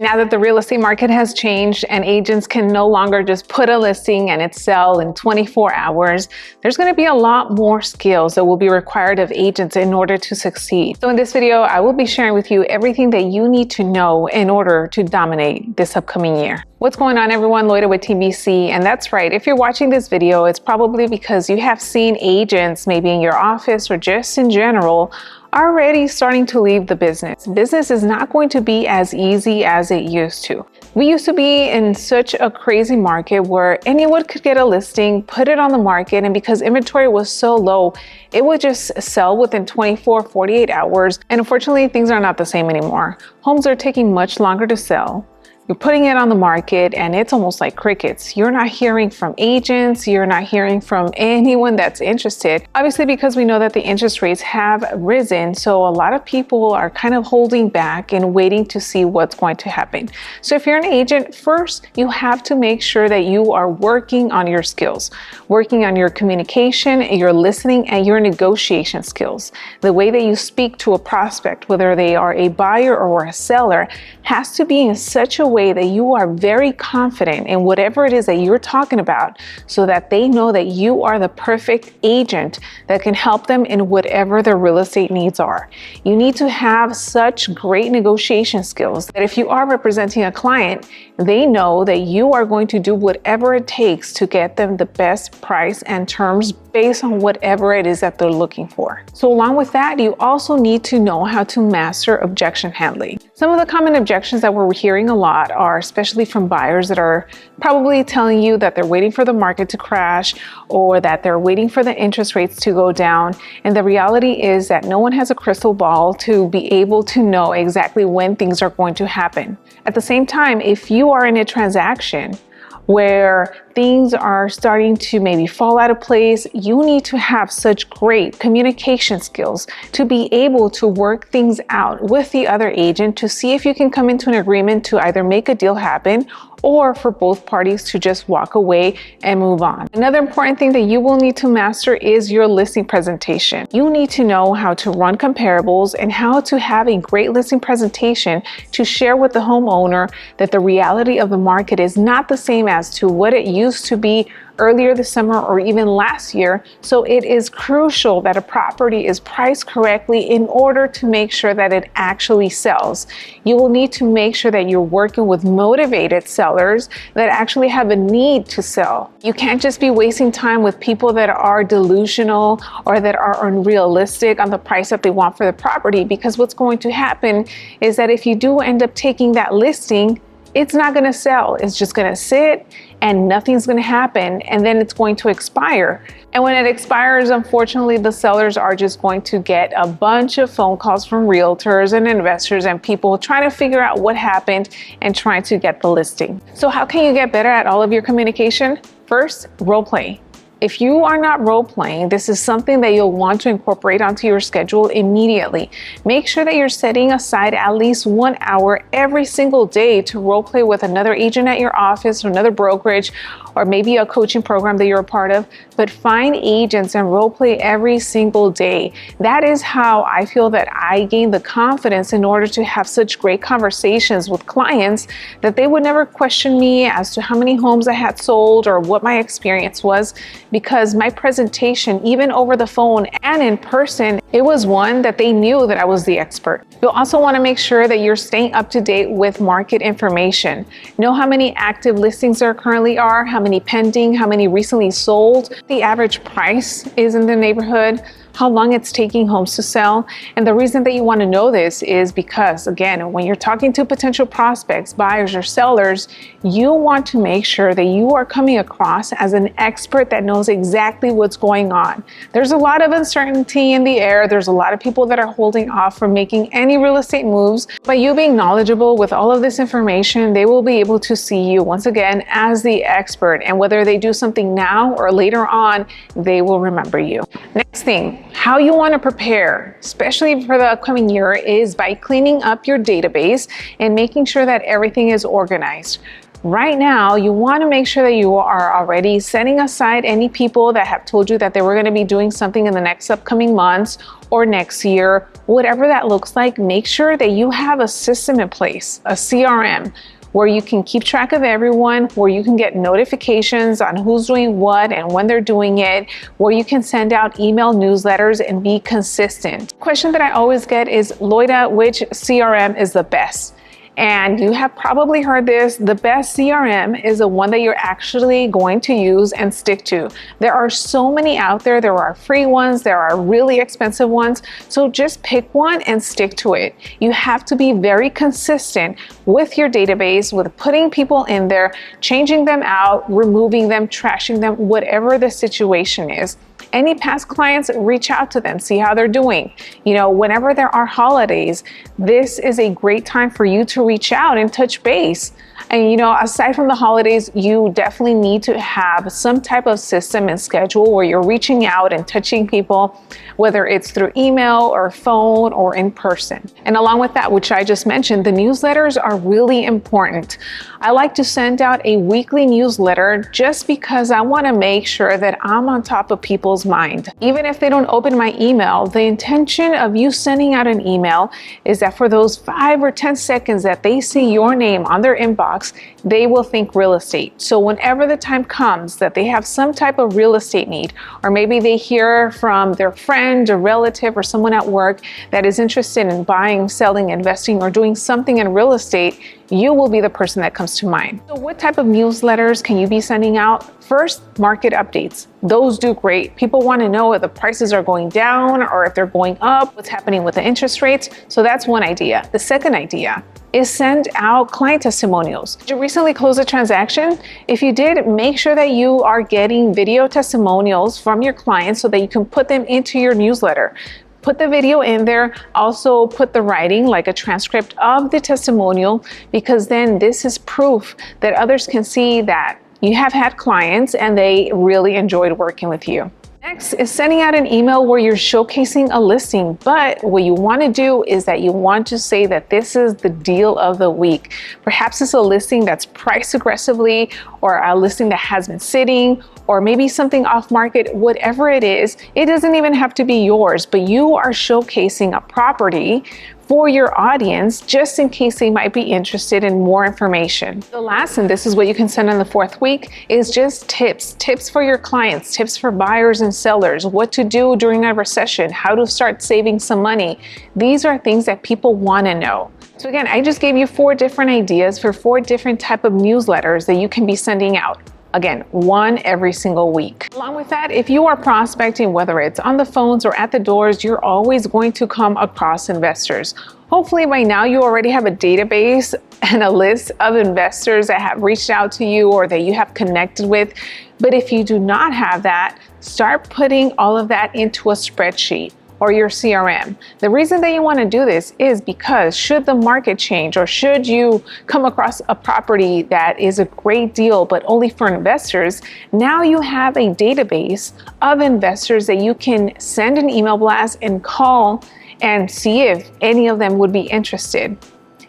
Now that the real estate market has changed and agents can no longer just put a listing and it sell in 24 hours, there's going to be a lot more skills that will be required of agents in order to succeed. So in this video, I will be sharing with you everything that you need to know in order to dominate this upcoming year. What's going on, everyone? Loida with TBC. And that's right, if you're watching this video, it's probably because you have seen agents maybe in your office or just in general already starting to leave the business. Business is not going to be as easy as it used to. We used to be in such a crazy market where anyone could get a listing, put it on the market, and because inventory was so low, it would just sell within 24, 48 hours. And unfortunately, things are not the same anymore. Homes are taking much longer to sell. You're putting it on the market and it's almost like crickets. You're not hearing from agents. You're not hearing from anyone that's interested. Obviously, because we know that the interest rates have risen. So a lot of people are kind of holding back and waiting to see what's going to happen. So if you're an agent, first, you have to make sure that you are working on your skills, working on your communication, your listening, and your negotiation skills. The way that you speak to a prospect, whether they are a buyer or a seller, has to be in such a way that you are very confident in whatever it is that you're talking about so that they know that you are the perfect agent that can help them in whatever their real estate needs are. You need to have such great negotiation skills that if you are representing a client, they know that you are going to do whatever it takes to get them the best price and terms based on whatever it is that they're looking for. So along with that, you also need to know how to master objection handling. Some of the common objections that we're hearing a lot are especially from buyers that are probably telling you that they're waiting for the market to crash or that they're waiting for the interest rates to go down. And the reality is that no one has a crystal ball to be able to know exactly when things are going to happen. At the same time, if you are in a transaction where things are starting to maybe fall out of place, you need to have such great communication skills to be able to work things out with the other agent to see if you can come into an agreement to either make a deal happen or for both parties to just walk away and move on. Another important thing that you will need to master is your listing presentation. You need to know how to run comparables and how to have a great listing presentation to share with the homeowner that the reality of the market is not the same as to what it used to be earlier this summer or even last year. So it is crucial that a property is priced correctly in order to make sure that it actually sells. You will need to make sure that you're working with motivated sellers that actually have a need to sell. You can't just be wasting time with people that are delusional or that are unrealistic on the price that they want for the property, because what's going to happen is that if you do end up taking that listing, it's not going to sell. It's just going to sit and nothing's going to happen, and then it's going to expire. And when it expires, unfortunately, the sellers are just going to get a bunch of phone calls from realtors and investors and people trying to figure out what happened and trying to get the listing. So how can you get better at all of your communication? First, role play. If you are not role playing, this is something that you'll want to incorporate onto your schedule immediately. Make sure that you're setting aside at least 1 hour every single day to role play with another agent at your office or another brokerage, or maybe a coaching program that you're a part of, but find agents and role play every single day. That is how I feel that I gain the confidence in order to have such great conversations with clients that they would never question me as to how many homes I had sold or what my experience was, because my presentation, even over the phone and in person, it was one that they knew that I was the expert. You'll also want to make sure that you're staying up to date with market information. Know how many active listings there currently are, how many pending, how many recently sold, the average price is in the neighborhood, how long it's taking homes to sell. And the reason that you want to know this is because, again, when you're talking to potential prospects, buyers or sellers, you want to make sure that you are coming across as an expert that knows exactly what's going on. There's a lot of uncertainty in the air. There's a lot of people that are holding off from making any real estate moves. By you being knowledgeable with all of this information, they will be able to see you once again as the expert. And whether they do something now or later on, they will remember you. Next thing, how you want to prepare, especially for the upcoming year, is by cleaning up your database and making sure that everything is organized. Right now, you want to make sure that you are already setting aside any people that have told you that they were going to be doing something in the next upcoming months or next year, whatever that looks like. Make sure that you have a system in place, a CRM, where you can keep track of everyone, where you can get notifications on who's doing what and when they're doing it, where you can send out email newsletters and be consistent. Question that I always get is, Loida, which CRM is the best? And you have probably heard this, the best CRM is the one that you're actually going to use and stick to. There are so many out there. There are free ones, there are really expensive ones. So just pick one and stick to it. You have to be very consistent with your database, with putting people in there, changing them out, removing them, trashing them, whatever the situation is. Any past clients, reach out to them, see how they're doing. You know, whenever there are holidays, this is a great time for you to reach out and touch base. And, you know, aside from the holidays, you definitely need to have some type of system and schedule where you're reaching out and touching people, whether it's through email or phone or in person. And along with that, which I just mentioned, the newsletters are really important. I like to send out a weekly newsletter just because I want to make sure that I'm on top of people's mind. Even if they don't open my email, the intention of you sending out an email is that for those 5 or 10 seconds that they see your name on their inbox, they will think real estate. So whenever the time comes that they have some type of real estate need, or maybe they hear from their friend, a relative, or someone at work that is interested in buying, selling, investing, or doing something in real estate, you will be the person that comes to mind. So what type of newsletters can you be sending out? First, market updates. Those do great. People want to know if the prices are going down or if they're going up, what's happening with the interest rates. So that's one idea. The second idea is send out client testimonials. Did you recently close a transaction? If you did, make sure that you are getting video testimonials from your clients so that you can put them into your newsletter. Put the video in there, also put the writing, like a transcript of the testimonial, because then this is proof that others can see that you have had clients and they really enjoyed working with you. Next is sending out an email where you're showcasing a listing, but what you want to do is that you want to say that this is the deal of the week. Perhaps it's a listing that's priced aggressively, or a listing that has been sitting, or maybe something off market. Whatever it is, it doesn't even have to be yours, but you are showcasing a property for your audience just in case they might be interested in more information. The last, and this is what you can send on the 4th week, is just tips for your clients, tips for buyers and sellers, what to do during a recession, how to start saving some money. These are things that people want to know. So again, I just gave you 4 different ideas for 4 different type of newsletters that you can be sending out. Again, one every single week. Along with that, if you are prospecting, whether it's on the phones or at the doors, you're always going to come across investors. Hopefully by now you already have a database and a list of investors that have reached out to you or that you have connected with. But if you do not have that, start putting all of that into a spreadsheet or your CRM. The reason that you want to do this is because should the market change, or should you come across a property that is a great deal but only for investors, now you have a database of investors that you can send an email blast and call and see if any of them would be interested.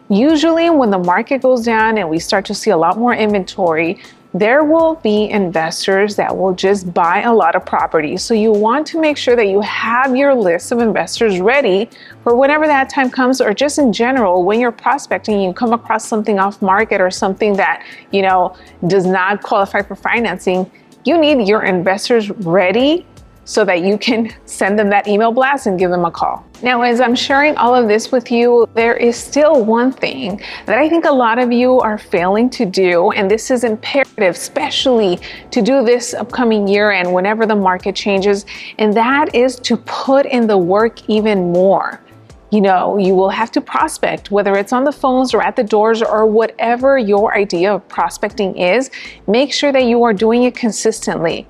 Usually when the market goes down and we start to see a lot more inventory, there will be investors that will just buy a lot of properties. So you want to make sure that you have your list of investors ready for whenever that time comes, or just in general, when you're prospecting, you come across something off market or something that, you know, does not qualify for financing. You need your investors ready so that you can send them that email blast and give them a call. Now, as I'm sharing all of this with you, there is still one thing that I think a lot of you are failing to do, and this is imperative, especially to do this upcoming year and whenever the market changes, and that is to put in the work even more. You know, you will have to prospect, whether it's on the phones or at the doors or whatever your idea of prospecting is. Make sure that you are doing it consistently.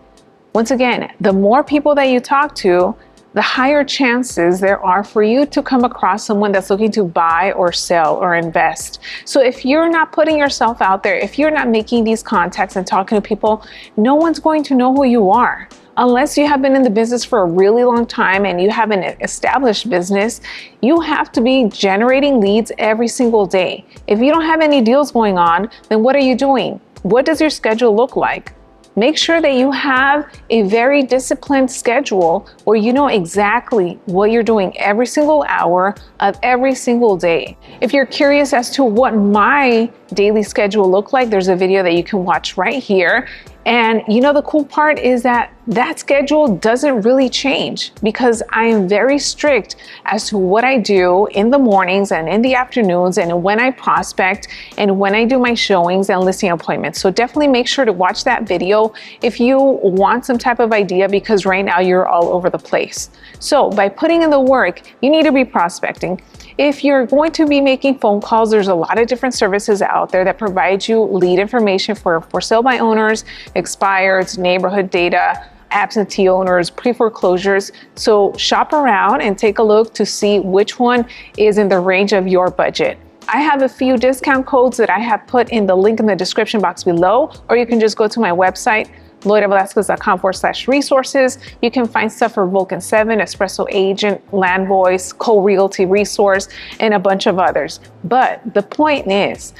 Once again, the more people that you talk to, the higher chances there are for you to come across someone that's looking to buy or sell or invest. So if you're not putting yourself out there, if you're not making these contacts and talking to people, no one's going to know who you are Unless you have been in the business for a really long time and you have an established business, you have to be generating leads every single day. If you don't have any deals going on, then what are you doing? What does your schedule look like? Make sure that you have a very disciplined schedule where you know exactly what you're doing every single hour of every single day. If you're curious as to what my daily schedule looked like, there's a video that you can watch right here. And you know, the cool part is that schedule doesn't really change because I am very strict as to what I do in the mornings and in the afternoons and when I prospect and when I do my showings and listing appointments. So definitely make sure to watch that video if you want some type of idea, because right now you're all over the place. So by putting in the work, you need to be prospecting. If you're going to be making phone calls, there's a lot of different services out there that provide you lead information for sale by owners, expireds, neighborhood data, absentee owners, pre-foreclosures. So shop around and take a look to see which one is in the range of your budget. I have a few discount codes that I have put in the link in the description box below, or you can just go to my website, loidavelasquez.com/resources. You can find stuff for Vulcan 7, Espresso Agent, Land Voice, Co-Realty Resource, and a bunch of others. But the point is,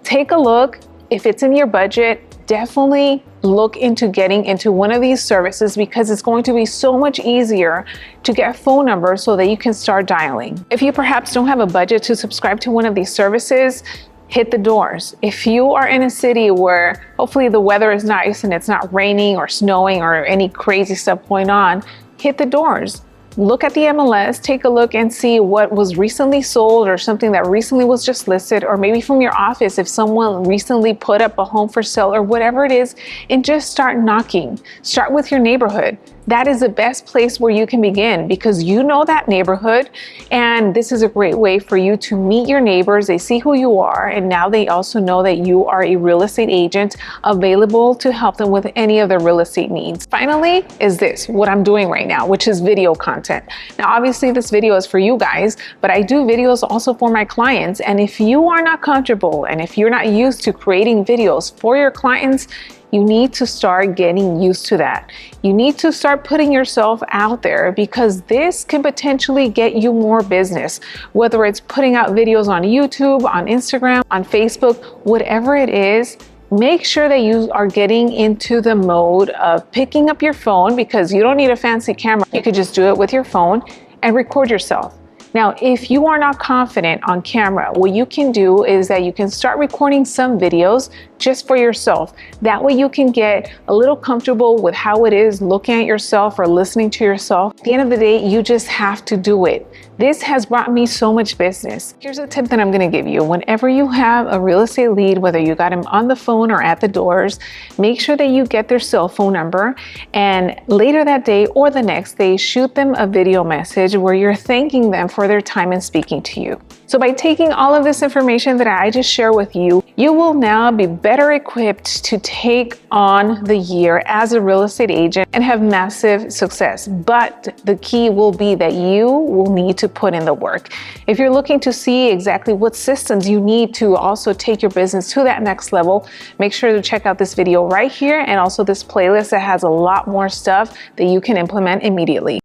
take a look. If it's in your budget, definitely look into getting into one of these services, because it's going to be so much easier to get phone numbers so that you can start dialing. If you perhaps don't have a budget to subscribe to one of these services, hit the doors. If you are in a city where hopefully the weather is nice and it's not raining or snowing or any crazy stuff going on, hit the doors. Look at the MLS, take a look and see what was recently sold or something that recently was just listed, or maybe from your office if someone recently put up a home for sale or whatever it is, and just start knocking. Start with your neighborhood. That is the best place where you can begin, because you know that neighborhood, and this is a great way for you to meet your neighbors. They see who you are, and now they also know that you are a real estate agent available to help them with any of their real estate needs. Finally is this, what I'm doing right now, which is video content. Now, obviously this video is for you guys, but I do videos also for my clients. And if you are not comfortable and if you're not used to creating videos for your clients, you need to start getting used to that. You need to start putting yourself out there, because this can potentially get you more business, whether it's putting out videos on YouTube, on Instagram, on Facebook, whatever it is. Make sure that you are getting into the mode of picking up your phone, because you don't need a fancy camera. You could just do it with your phone and record yourself. Now, if you are not confident on camera, what you can do is that you can start recording some videos just for yourself. That way you can get a little comfortable with how it is looking at yourself or listening to yourself. At the end of the day, you just have to do it. This has brought me so much business. Here's a tip that I'm going to give you. Whenever you have a real estate lead, whether you got them on the phone or at the doors, make sure that you get their cell phone number, and later that day or the next day, shoot them a video message where you're thanking them for their time and speaking to you. So by taking all of this information that I just share with you, you will now be better equipped to take on the year as a real estate agent and have massive success. But the key will be that you will need to put in the work. If you're looking to see exactly what systems you need to also take your business to that next level, make sure to check out this video right here, and also this playlist that has a lot more stuff that you can implement immediately.